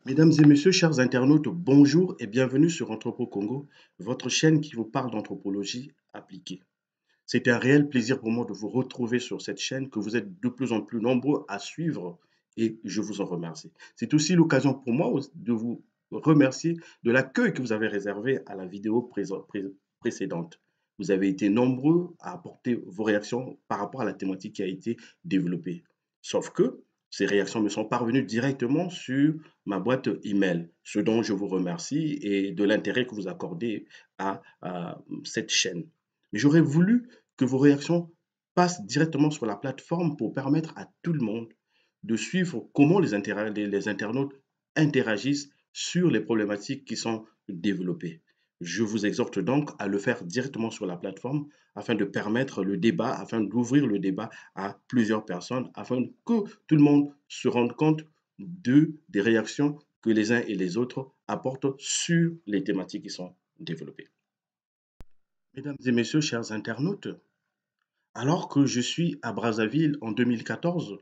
Mesdames et messieurs, chers internautes, bonjour et bienvenue sur Anthropo Congo, votre chaîne qui vous parle d'anthropologie appliquée. C'est un réel plaisir pour moi de vous retrouver sur cette chaîne que vous êtes de plus en plus nombreux à suivre et je vous en remercie. C'est aussi l'occasion pour moi de vous remercier de l'accueil que vous avez réservé à la vidéo précédente. Vous avez été nombreux à apporter vos réactions par rapport à la thématique qui a été développée. Sauf que ces réactions me sont parvenues directement sur ma boîte email, ce dont je vous remercie et de l'intérêt que vous accordez à cette chaîne. Mais j'aurais voulu que vos réactions passent directement sur la plateforme pour permettre à tout le monde de suivre comment les internautes interagissent sur les problématiques qui sont développées. Je vous exhorte donc à le faire directement sur la plateforme afin de permettre le débat, afin d'ouvrir le débat à plusieurs personnes, afin que tout le monde se rende compte des réactions que les uns et les autres apportent sur les thématiques qui sont développées. Mesdames et messieurs, chers internautes, alors que je suis à Brazzaville en 2014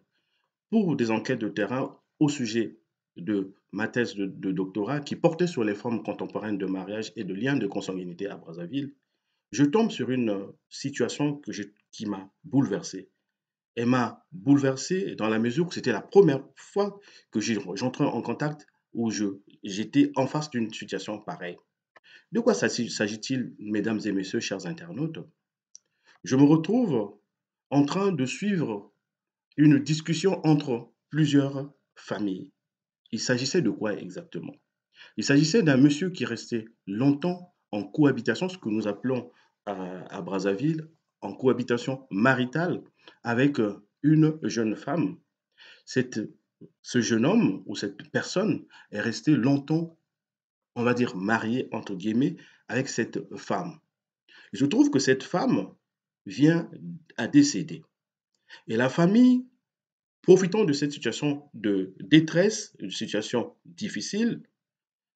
pour des enquêtes de terrain au sujet de ma thèse de doctorat qui portait sur les formes contemporaines de mariage et de liens de consanguinité à Brazzaville, je tombe sur une situation qui m'a bouleversé. Elle m'a bouleversé dans la mesure où c'était la première fois que j'entrais en contact où j'étais en face d'une situation pareille. De quoi s'agit-il, mesdames et messieurs, chers internautes? Je me retrouve en train de suivre une discussion entre plusieurs familles. Il s'agissait de quoi exactement? Il s'agissait d'un monsieur qui restait longtemps en cohabitation, ce que nous appelons à Brazzaville, en cohabitation maritale avec une jeune femme. Cette- Ce jeune homme ou cette personne est resté longtemps, on va dire, marié, entre guillemets, avec cette femme. Je trouve que cette femme vient à décéder. Et la famille, profitant de cette situation de détresse, une situation difficile,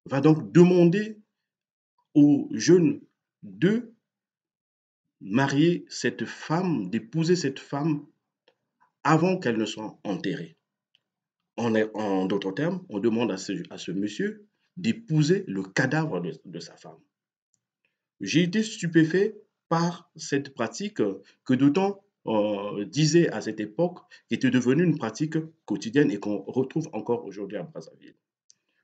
va donc demander aux jeunes de marier cette femme, d'épouser cette femme avant qu'elle ne soit enterrée. En d'autres termes, on demande à ce monsieur d'épouser le cadavre de sa femme. J'ai été stupéfait par cette pratique que d'autant disaient à cette époque qui était devenue une pratique quotidienne et qu'on retrouve encore aujourd'hui à Brazzaville.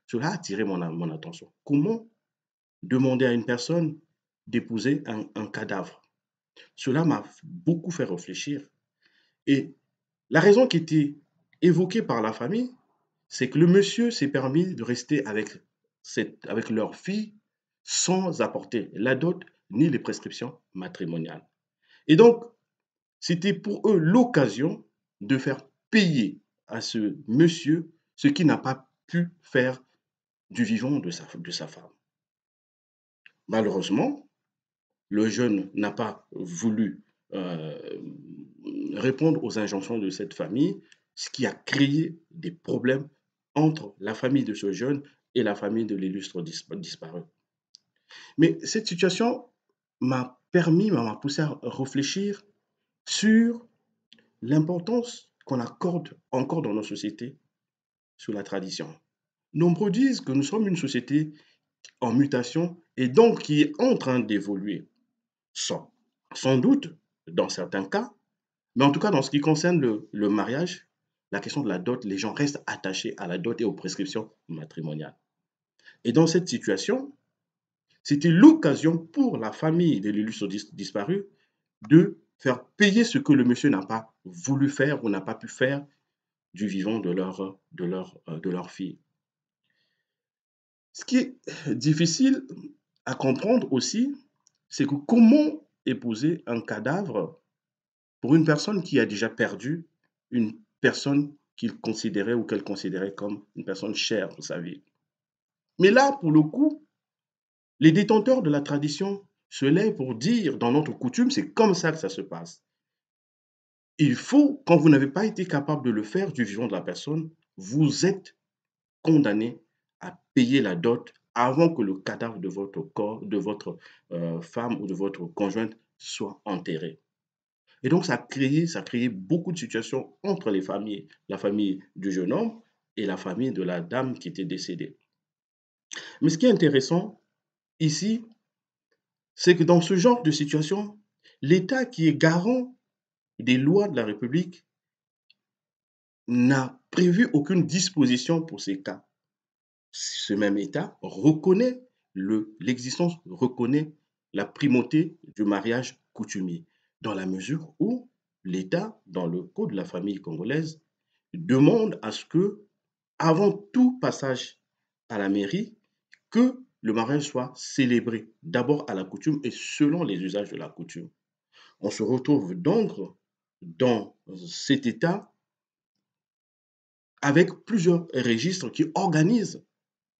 Cela a attiré mon attention. Comment demander à une personne d'épouser un cadavre? Cela m'a beaucoup fait réfléchir. Et la raison qui était évoquée par la famille, c'est que le monsieur s'est permis de rester avec leur fille sans apporter la dot ni les prescriptions matrimoniales. Et donc, c'était pour eux l'occasion de faire payer à ce monsieur ce qu'il n'a pas pu faire du vivant de sa femme. Malheureusement, le jeune n'a pas voulu euh, répondre aux injonctions de cette famille, ce qui a créé des problèmes entre la famille de ce jeune et la famille de l'illustre disparu. Mais cette situation m'a poussé à réfléchir sur l'importance qu'on accorde encore dans nos sociétés sur la tradition. Nombreux disent que nous sommes une société en mutation et donc qui est en train d'évoluer. Sans, sans doute, dans certains cas, mais en tout cas, dans ce qui concerne le mariage, la question de la dot, les gens restent attachés à la dot et aux prescriptions matrimoniales. Et dans cette situation, c'était l'occasion pour la famille de l'illustre disparu de faire payer ce que le monsieur n'a pas voulu faire ou n'a pas pu faire du vivant de leur fille. Ce qui est difficile à comprendre aussi, c'est que comment épouser un cadavre pour une personne qui a déjà perdu une personne qu'il considérait ou qu'elle considérait comme une personne chère pour sa vie. Mais là, pour le coup, les détenteurs de la tradition se lèvent pour dire, dans notre coutume, c'est comme ça que ça se passe. Il faut, quand vous n'avez pas été capable de le faire du vivant de la personne, vous êtes condamné à payer la dot avant que le cadavre de votre corps, de votre femme ou de votre conjointe soit enterré. Et donc, ça a créé beaucoup de situations entre les familles, la famille du jeune homme et la famille de la dame qui était décédée. Mais ce qui est intéressant ici, c'est que dans ce genre de situation, l'État qui est garant des lois de la République n'a prévu aucune disposition pour ces cas. Ce même État reconnaît l'existence, reconnaît la primauté du mariage coutumier, dans la mesure où l'État, dans le Code de la famille congolaise, demande à ce que, avant tout passage à la mairie, que le mariage soit célébré d'abord à la coutume et selon les usages de la coutume. On se retrouve donc dans cet État avec plusieurs registres qui organisent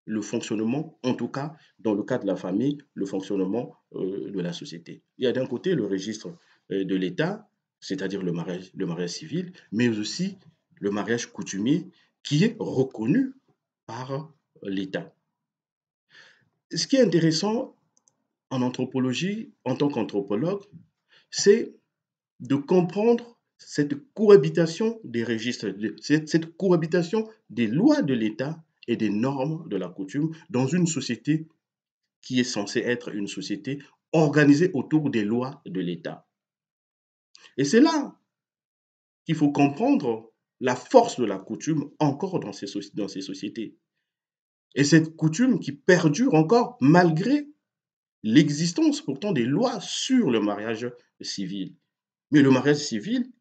le fonctionnement, en tout cas dans le cas de la famille, le fonctionnement de la société. Il y a d'un côté le registre de l'État, c'est-à-dire le mariage civil, mais aussi le mariage coutumier qui est reconnu par l'État. Ce qui est intéressant en anthropologie, en tant qu'anthropologue, c'est de comprendre cette cohabitation des registres, cette cohabitation des lois de l'État et des normes de la coutume dans une société qui est censée être une société organisée autour des lois de l'État. Et c'est là qu'il faut comprendre la force de la coutume encore dans ces sociétés. Et cette coutume qui perdure encore malgré l'existence pourtant des lois sur le mariage civil. Mais le mariage civil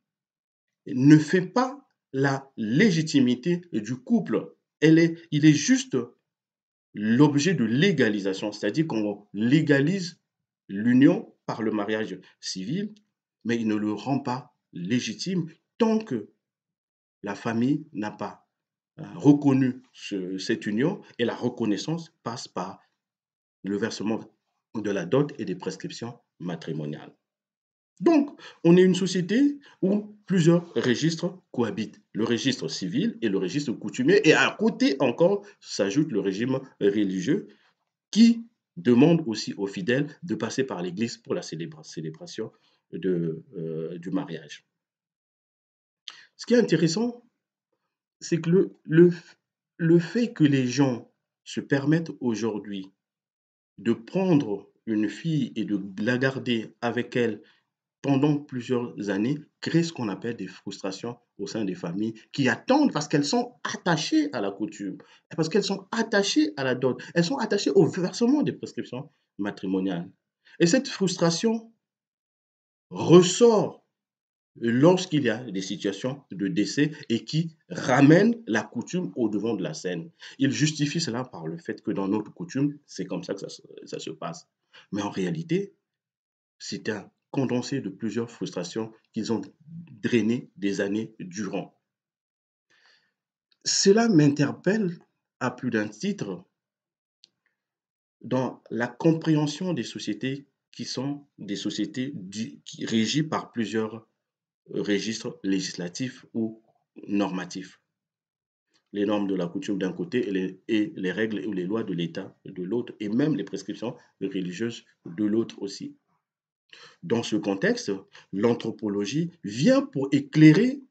ne fait pas la légitimité du couple. Il est juste l'objet de légalisation, c'est-à-dire qu'on légalise l'union par le mariage civil, mais il ne le rend pas légitime tant que la famille n'a pas reconnu cette union et la reconnaissance passe par le versement de la dot et des prescriptions matrimoniales. Donc, on est une société où plusieurs registres cohabitent. Le registre civil et le registre coutumier. Et à côté encore, s'ajoute le régime religieux qui demande aussi aux fidèles de passer par l'Église pour la célébration du mariage. Ce qui est intéressant, c'est que le fait que les gens se permettent aujourd'hui de prendre une fille et de la garder avec elle pendant plusieurs années, crée ce qu'on appelle des frustrations au sein des familles qui attendent parce qu'elles sont attachées à la coutume, parce qu'elles sont attachées à la dot, elles sont attachées au versement des prescriptions matrimoniales. Et cette frustration ressort lorsqu'il y a des situations de décès et qui ramènent la coutume au devant de la scène. Ils justifient cela par le fait que dans notre coutume, c'est comme ça que ça se passe. Mais en réalité, c'est un condensé de plusieurs frustrations qu'ils ont drainées des années durant. Cela m'interpelle à plus d'un titre dans la compréhension des sociétés qui sont des sociétés régies par plusieurs registres législatifs ou normatifs. Les normes de la coutume d'un côté et les règles ou les lois de l'État de l'autre, et même les prescriptions religieuses de l'autre aussi. Dans ce contexte, l'anthropologie vient pour éclairer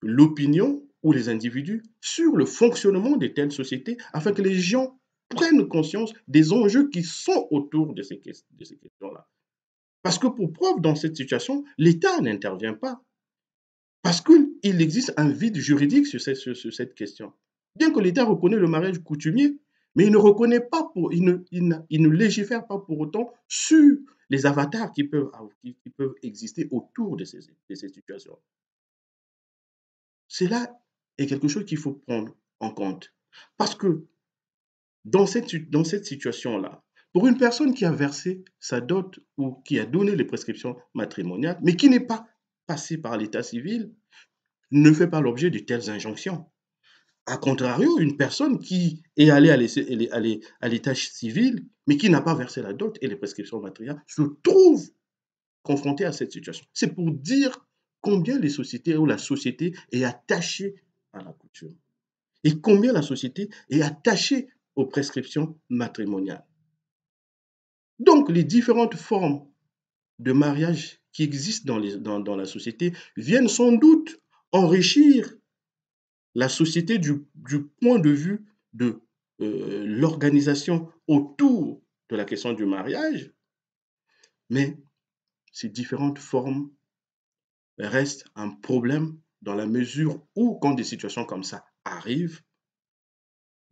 l'opinion ou les individus sur le fonctionnement de telles sociétés afin que les gens prennent conscience des enjeux qui sont autour de ces questions-là. Parce que pour preuve, dans cette situation, l'État n'intervient pas. Parce qu'il existe un vide juridique sur cette question. Bien que l'État reconnaît le mariage coutumier, mais il ne reconnaît pas, il ne légifère pas pour autant sur les avatars qui peuvent exister autour de ces situations. Cela est quelque chose qu'il faut prendre en compte. Parce que dans cette situation-là, pour une personne qui a versé sa dot ou qui a donné les prescriptions matrimoniales, mais qui n'est pas passée par l'état civil, ne fait pas l'objet de telles injonctions. A contrario, une personne qui est allée à l'état civil, mais qui n'a pas versé la dot et les prescriptions matrimoniales, se trouve confrontée à cette situation. C'est pour dire combien les sociétés ou la société est attachée à la coutume et combien la société est attachée aux prescriptions matrimoniales. Donc, les différentes formes de mariage qui existent dans la société viennent sans doute enrichir la société du point de vue de l'organisation autour de la question du mariage, mais ces différentes formes restent un problème dans la mesure où, quand des situations comme ça arrivent,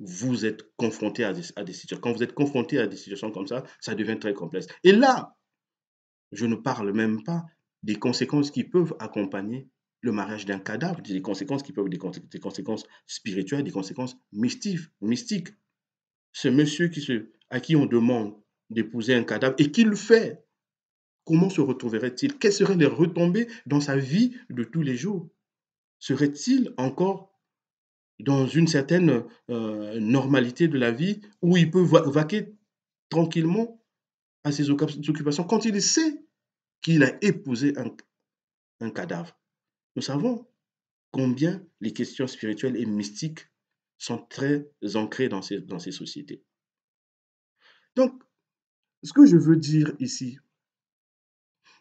vous êtes confronté à des situations. Quand vous êtes confronté à des situations comme ça devient très complexe. Et là, je ne parle même pas des conséquences qui peuvent accompagner le mariage d'un cadavre, des conséquences qui peuvent être des conséquences spirituelles, des conséquences mystiques. Ce monsieur à qui on demande d'épouser un cadavre et qui le fait, comment se retrouverait-il? Quelles seraient les retombées dans sa vie de tous les jours? Serait-il encore dans une certaine normalité de la vie où il peut vaquer tranquillement à ses occupations quand il sait qu'il a épousé un cadavre? Nous savons combien les questions spirituelles et mystiques sont très ancrées dans ces sociétés. Donc, ce que je veux dire ici,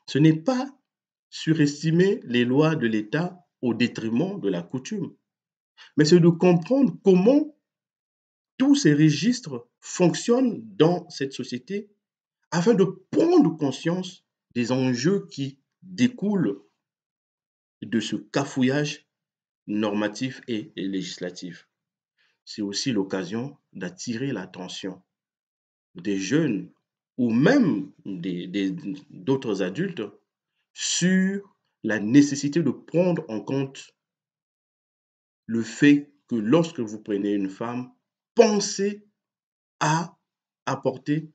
ce n'est pas surestimer les lois de l'État au détriment de la coutume, mais c'est de comprendre comment tous ces registres fonctionnent dans cette société afin de prendre conscience des enjeux qui découlent de ce cafouillage normatif et législatif. C'est aussi l'occasion d'attirer l'attention des jeunes ou même d'autres adultes sur la nécessité de prendre en compte le fait que lorsque vous prenez une femme, pensez à apporter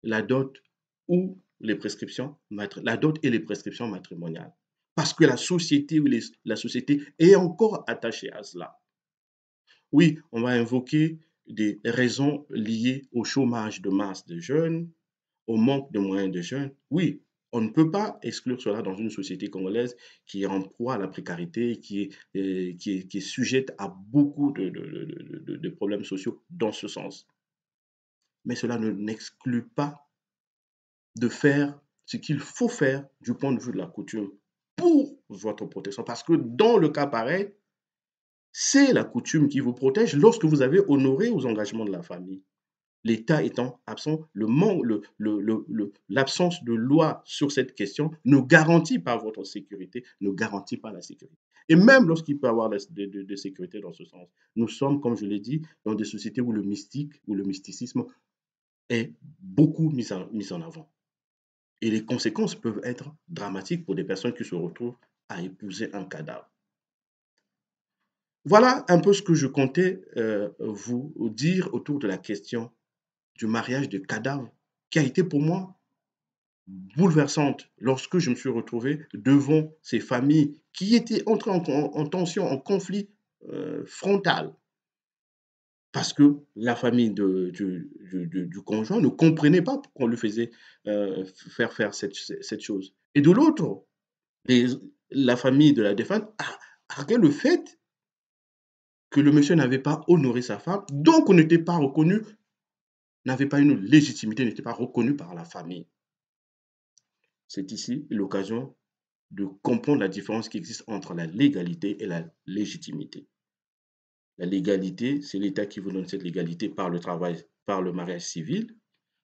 la dot ou la dot et les prescriptions matrimoniales. Parce que la société est encore attachée à cela. Oui, on va invoquer des raisons liées au chômage de masse de jeunes, au manque de moyens de jeunes. Oui, on ne peut pas exclure cela dans une société congolaise qui est en proie à la précarité, qui est sujette à beaucoup de problèmes sociaux dans ce sens. Mais cela ne n'exclut pas de faire ce qu'il faut faire du point de vue de la coutume pour votre protection. Parce que dans le cas pareil, c'est la coutume qui vous protège lorsque vous avez honoré aux engagements de la famille. L'État étant absent, l'absence de loi sur cette question ne garantit pas votre sécurité, ne garantit pas la sécurité. Et même lorsqu'il peut y avoir de sécurité dans ce sens, nous sommes, comme je l'ai dit, dans des sociétés où le mystique ou le mysticisme est beaucoup mis en avant. Et les conséquences peuvent être dramatiques pour des personnes qui se retrouvent à épouser un cadavre. Voilà un peu ce que je comptais vous dire autour de la question du mariage de cadavres, qui a été pour moi bouleversante lorsque je me suis retrouvé devant ces familles qui étaient entrées en tension, en conflit frontal, parce que la famille du conjoint ne comprenait pas pourquoi on lui faisait faire cette chose. Et de l'autre, la famille de la défunte a argué le fait que le monsieur n'avait pas honoré sa femme, donc on n'était pas reconnu, n'avait pas une légitimité, n'était pas reconnu par la famille. C'est ici l'occasion de comprendre la différence qui existe entre la légalité et la légitimité. La légalité, c'est l'État qui vous donne cette légalité par le travail, par le mariage civil,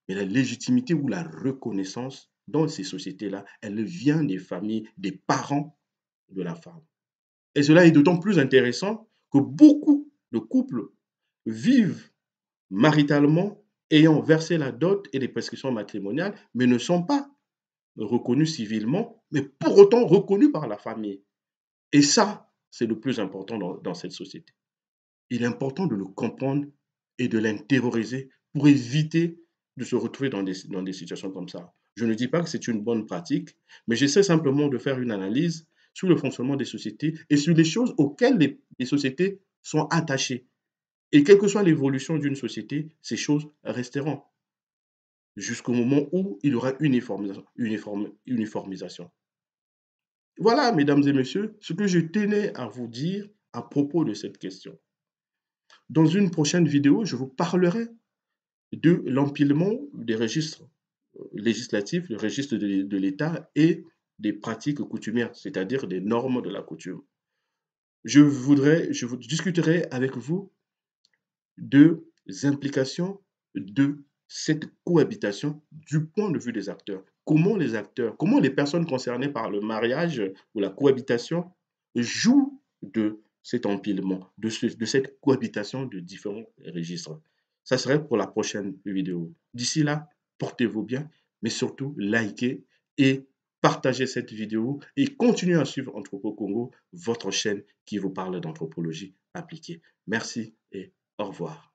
mais la légitimité ou la reconnaissance dans ces sociétés-là, elle vient des familles, des parents de la femme. Et cela est d'autant plus intéressant que beaucoup de couples vivent maritalement ayant versé la dot et les prescriptions matrimoniales, mais ne sont pas reconnus civilement, mais pour autant reconnus par la famille. Et ça, c'est le plus important dans cette société. Il est important de le comprendre et de l'intérioriser pour éviter de se retrouver dans des situations comme ça. Je ne dis pas que c'est une bonne pratique, mais j'essaie simplement de faire une analyse sur le fonctionnement des sociétés et sur les choses auxquelles les sociétés sont attachées. Et quelle que soit l'évolution d'une société, ces choses resteront jusqu'au moment où il y aura uniformisation. Voilà, mesdames et messieurs, ce que je tenais à vous dire à propos de cette question. Dans une prochaine vidéo, je vous parlerai de l'empilement des registres législatifs, le registre de l'État et des pratiques coutumières, c'est-à-dire des normes de la coutume. je discuterai avec vous de implications de cette cohabitation du point de vue des acteurs. Comment les personnes concernées par le mariage ou la cohabitation jouent de cet empilement, de cette cohabitation de différents registres. Ça serait pour la prochaine vidéo. D'ici là, portez-vous bien, mais surtout likez et partagez cette vidéo et continuez à suivre Anthropo Congo, votre chaîne qui vous parle d'anthropologie appliquée. Merci et au revoir.